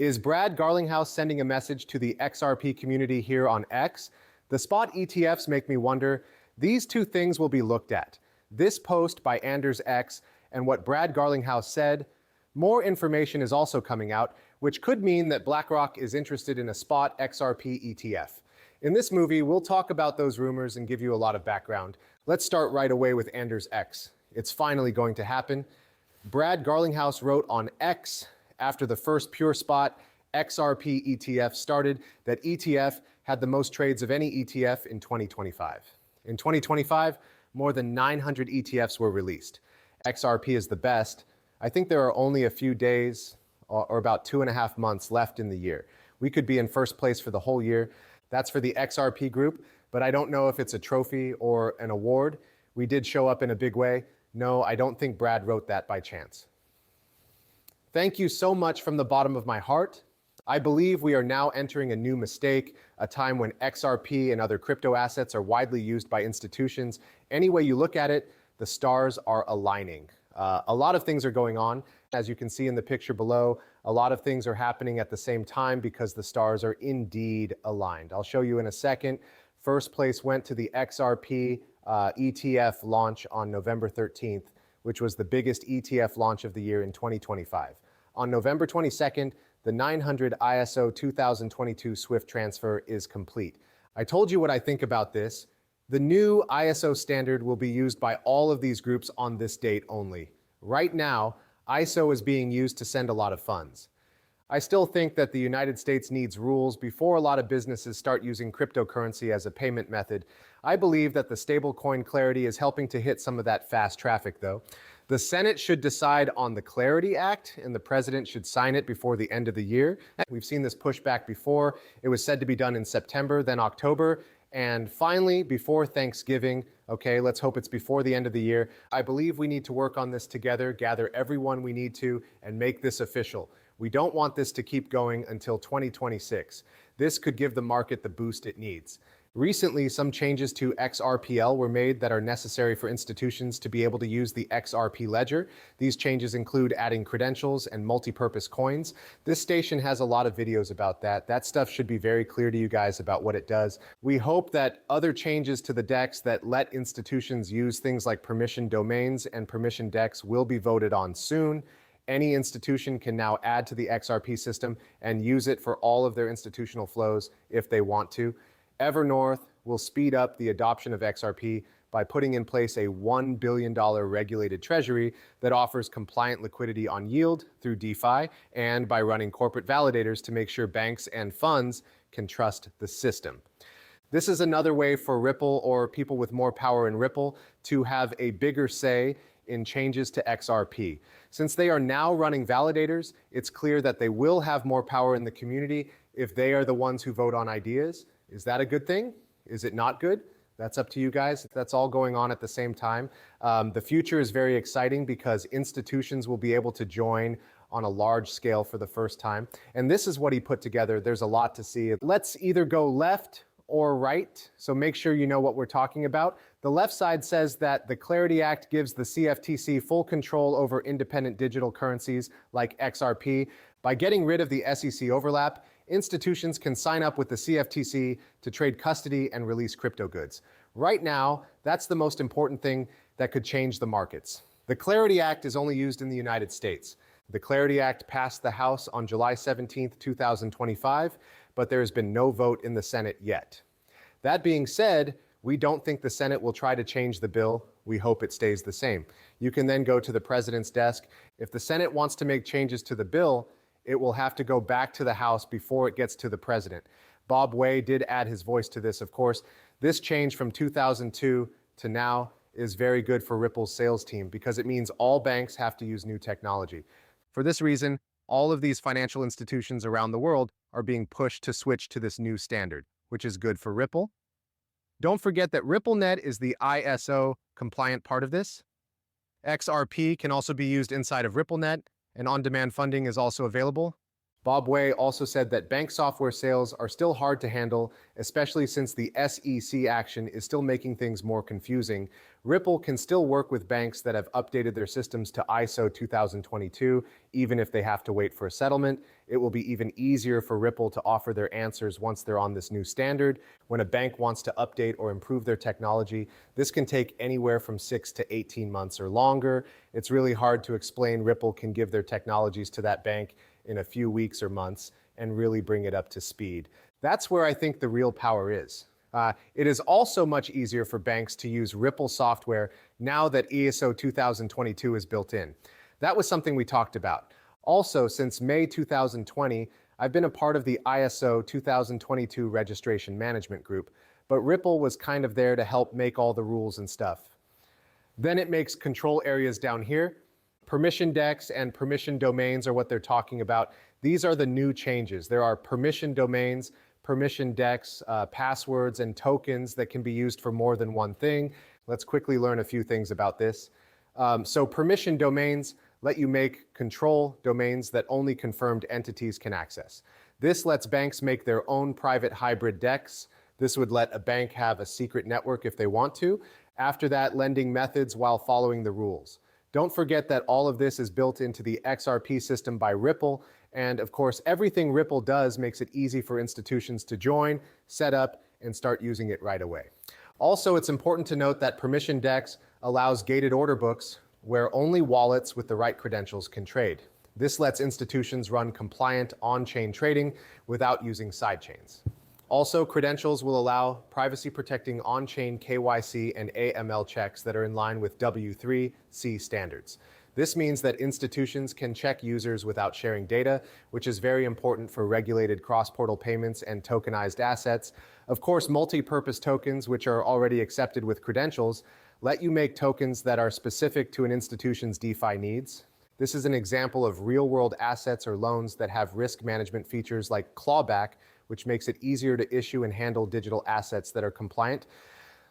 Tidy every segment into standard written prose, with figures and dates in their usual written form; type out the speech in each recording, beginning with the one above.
Is Brad Garlinghouse sending a message to the XRP community here on X? The spot ETFs make me wonder. These two things will be looked at. This post by Anders X and what Brad Garlinghouse said. More information is also coming out, which could mean that BlackRock is interested in a spot XRP ETF. In this movie, we'll talk about those rumors and give you a lot of background. Let's start right away with Anders X. It's finally going to happen. Brad Garlinghouse wrote on X after the first pure spot XRP ETF started that ETF had the most trades of any ETF in 2025. In 2025, more than 900 ETFs were released. XRP is the best. I think there are only a few days or about 2.5 months left in the year. We could be in first place for the whole year. That's for the XRP group, but I don't know if it's a trophy or an award. We did show up in a big way. No, I don't think Brad wrote that by chance. Thank you so much from the bottom of my heart. I believe we are now entering a new mistake, a time when XRP and other crypto assets are widely used by institutions. Any way you look at it, the stars are aligning. A lot of things are going on. As you can see in the picture below, a lot of things are happening at the same time because the stars are indeed aligned. I'll show you in a second. First place went to the XRP ETF launch on November 13th, which was the biggest ETF launch of the year in 2025. On November 22nd, the 900 ISO 2022 SWIFT transfer is complete. I told you what I think about this. The new ISO standard will be used by all of these groups on this date only. Right now, ISO is being used to send a lot of funds. I still think that the United States needs rules before a lot of businesses start using cryptocurrency as a payment method. I believe that the stablecoin clarity is helping to hit some of that fast traffic, though. The Senate should decide on the Clarity Act, and the president should sign it before the end of the year. We've seen this pushback before. It was said to be done in September, then October, and finally, before Thanksgiving. Okay, let's hope it's before the end of the year. I believe we need to work on this together, gather everyone we need to, and make this official. We don't want this to keep going until 2026. This could give the market the boost it needs. Recently, some changes to XRPL were made that are necessary for institutions to be able to use the XRP ledger. These changes include adding credentials and multi-purpose coins. This station has a lot of videos about that. That stuff should be very clear to you guys about what it does. We hope that other changes to the DEX that let institutions use things like permission domains and permission DEX will be voted on soon. Any institution can now add to the XRP system and use it for all of their institutional flows if they want to. Evernorth will speed up the adoption of XRP by putting in place a $1 billion regulated treasury that offers compliant liquidity on yield through DeFi and by running corporate validators to make sure banks and funds can trust the system. This is another way for Ripple or people with more power in Ripple to have a bigger say in changes to XRP. Since they are now running validators, it's clear that they will have more power in the community if they are the ones who vote on ideas. Is that a good thing? Is it not good? That's up to you guys. That's all going on at the same time. The future is very exciting because institutions will be able to join on a large scale for the first time. And this is what he put together. There's a lot to see. Let's either go left or right, so make sure you know what we're talking about. The left side says that the Clarity Act gives the CFTC full control over independent digital currencies like XRP. By getting rid of the SEC overlap, institutions can sign up with the CFTC to trade custody and release crypto goods. Right now, that's the most important thing that could change the markets. The Clarity Act is only used in the United States. The Clarity Act passed the House on July 17th, 2025, but there has been no vote in the Senate yet. That being said, we don't think the Senate will try to change the bill. We hope it stays the same. You can then go to the president's desk. If the Senate wants to make changes to the bill, it will have to go back to the House before it gets to the president. Bob Way did add his voice to this, of course. This change from 2002 to now is very good for Ripple's sales team because it means all banks have to use new technology. For this reason, all of these financial institutions around the world are being pushed to switch to this new standard, which is good for Ripple. Don't forget that RippleNet is the ISO compliant part of this. XRP can also be used inside of RippleNet, and on-demand funding is also available. Bob Way also said that bank software sales are still hard to handle, especially since the SEC action is still making things more confusing. Ripple can still work with banks that have updated their systems to ISO 2022, even if they have to wait for a settlement. It will be even easier for Ripple to offer their answers once they're on this new standard. When a bank wants to update or improve their technology, this can take anywhere from 6 to 18 months or longer. It's really hard to explain Ripple can give their technologies to that bank in a few weeks or months and really bring it up to speed. That's where I think the real power is. It is also much easier for banks to use Ripple software now that ISO 2022 is built in. That was something we talked about. Also, since May 2020, I've been a part of the ISO 2022 registration management group, but Ripple was kind of there to help make all the rules and stuff. Then it makes control areas down here. Permission DEX and permission domains are what they're talking about. These are the new changes. There are permission domains, permission DEX, passwords, and tokens that can be used for more than one thing. Let's quickly learn a few things about this. So permission domains let you make control domains that only confirmed entities can access. This lets banks make their own private hybrid DEX. This would let a bank have a secret network if they want to. After that, lending methods while following the rules. Don't forget that all of this is built into the XRP system by Ripple, and of course, everything Ripple does makes it easy for institutions to join, set up, and start using it right away. Also, it's important to note that permission DEX allows gated order books where only wallets with the right credentials can trade. This lets institutions run compliant on-chain trading without using sidechains. Also, credentials will allow privacy-protecting on-chain KYC and AML checks that are in line with W3C standards. This means that institutions can check users without sharing data, which is very important for regulated cross-portal payments and tokenized assets. Of course, multi-purpose tokens, which are already accepted with credentials, let you make tokens that are specific to an institution's DeFi needs. This is an example of real-world assets or loans that have risk management features like clawback, which makes it easier to issue and handle digital assets that are compliant.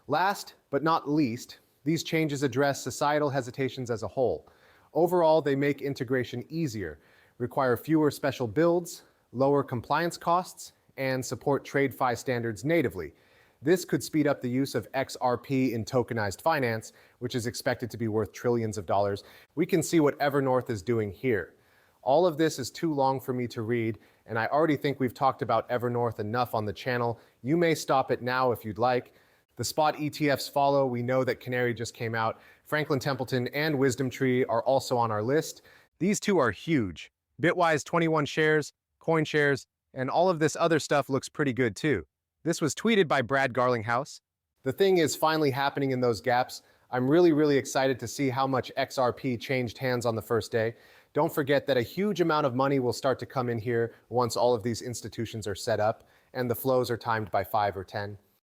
Last but not least, these changes address societal hesitations as a whole. Overall, they make integration easier, require fewer special builds, lower compliance costs, and support TradeFi standards natively. This could speed up the use of XRP in tokenized finance, which is expected to be worth trillions of dollars. We can see what Evernorth is doing here. All of this is too long for me to read, and I already think we've talked about Evernorth enough on the channel. You may stop it now if you'd like. The spot ETFs follow. We know that Canary just came out. Franklin Templeton and Wisdom Tree are also on our list. These two are huge. Bitwise 21 shares, coin shares, and all of this other stuff looks pretty good too. This was tweeted by Brad Garlinghouse. The thing is finally happening in those gaps. I'm really excited to see how much XRP changed hands on the first day. Don't forget that a huge amount of money will start to come in here once all of these institutions are set up and the flows are timed by 5 or 10.